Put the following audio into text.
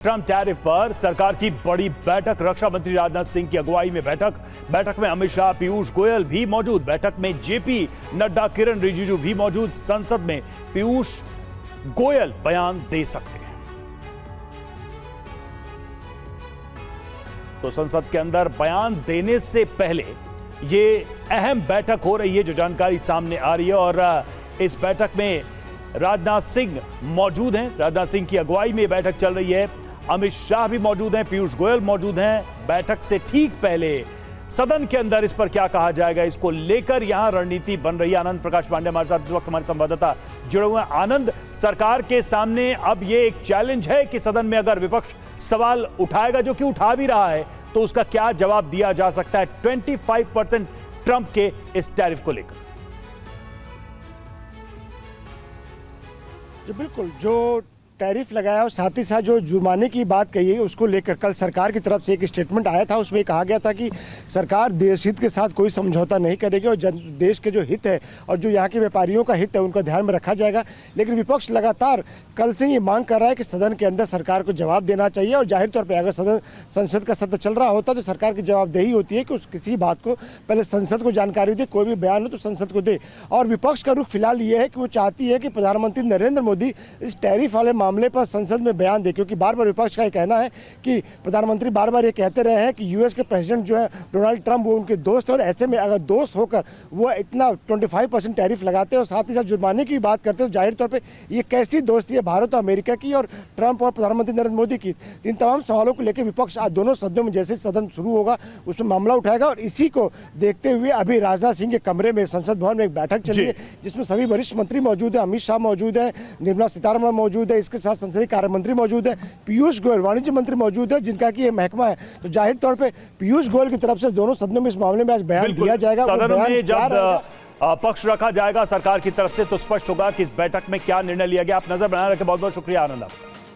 Trump tariff पर सरकार की बड़ी बैठक, रक्षा मंत्री राजनाथ सिंह की अगुवाई में बैठक में अमित शाह, पीयूष गोयल भी मौजूद। बैठक में जेपी नड्डा, किरण रिजिजू भी मौजूद। संसद में पीयूष गोयल बयान दे सकते हैं। तो संसद के अंदर बयान देने से पहले ये अहम बैठक हो रही है, जो जानकारी सामने आ रही है। और इस बैठक में राजनाथ सिंह मौजूद हैं। राजनाथ सिंह की अगुवाई में बैठक चल रही है। अमित शाह भी मौजूद हैं, पीयूष गोयल मौजूद हैं। बैठक से ठीक पहले सदन के अंदर इस पर क्या कहा जाएगा, इसको लेकर यहां रणनीति बन रही है। आनंद प्रकाश पांडे हमारे साथ इस वक्त हमारे संवाददाता जुड़े हुए हैं। आनंद, सरकार के सामने अब ये एक चैलेंज है कि सदन में अगर विपक्ष सवाल उठाएगा, जो कि उठा भी रहा है, तो उसका क्या जवाब दिया जा सकता है 25% ट्रंप के इस टैरिफ को लेकर? जी बिल्कुल, जो टैरिफ लगाया और साथ ही साथ जो जुर्माने की बात कही है, उसको लेकर कल सरकार की तरफ से एक स्टेटमेंट आया था। उसमें कहा गया था कि सरकार देश हित के साथ कोई समझौता नहीं करेगी और देश के जो हित है और जो यहाँ के व्यापारियों का हित है उनका ध्यान में रखा जाएगा। लेकिन विपक्ष लगातार कल से ये मांग कर रहा है कि सदन के अंदर सरकार को जवाब देना चाहिए। और जाहिर तौर पर अगर संसद का सत्र चल रहा होता तो सरकार की जवाबदेही होती है कि उस किसी बात को पहले संसद को जानकारी दे, कोई भी बयान हो तो संसद को दे। और विपक्ष का रुख फिलहाल ये है कि वो चाहती है कि प्रधानमंत्री नरेंद्र मोदी इस टैरिफ वाले मामले पर संसद में बयान दे, क्योंकि बार बार विपक्ष का ये कहना है कि प्रधानमंत्री बार बार ये कहते रहे हैं कि यूएस के प्रेसिडेंट जो है डोनाल्ड ट्रंप, वो उनके दोस्त हैं। और ऐसे में अगर दोस्त होकर वो इतना 25% टैरिफ लगाते हैं और साथ ही साथ जुर्माने की बात करते हैं, तो जाहिर तौर पे ये कैसी दोस्ती है भारत और अमेरिका की और ट्रंप और प्रधानमंत्री नरेंद्र मोदी की। इन तमाम सवालों को लेकर विपक्ष आज दोनों सदनों में जैसे सदन शुरू होगा उसमें मामला उठाएगा। और इसी को देखते हुए अभी राजनाथ सिंह के कमरे में संसद भवन में एक बैठक चली है, जिसमें सभी वरिष्ठ मंत्री मौजूद है। अमित शाह मौजूद है, निर्मला सीतारमण मौजूद है, इसके साथ संसदीय कार्य मंत्री मौजूद है, पीयूष गोयल वाणिज्य मंत्री मौजूद है, जिनका कि ये महकमा है। तो जाहिर तौर पे पीयूष गोयल की तरफ से दोनों सदनों में इस मामले में आज बयान दिया जाएगा। सदन में जब पक्ष रखा जाएगा सरकार की तरफ से, तो स्पष्ट होगा कि इस बैठक में क्या निर्णय लिया गया। आप नजर बनाए रखें। बहुत बहुत शुक्रिया आनंद आपका।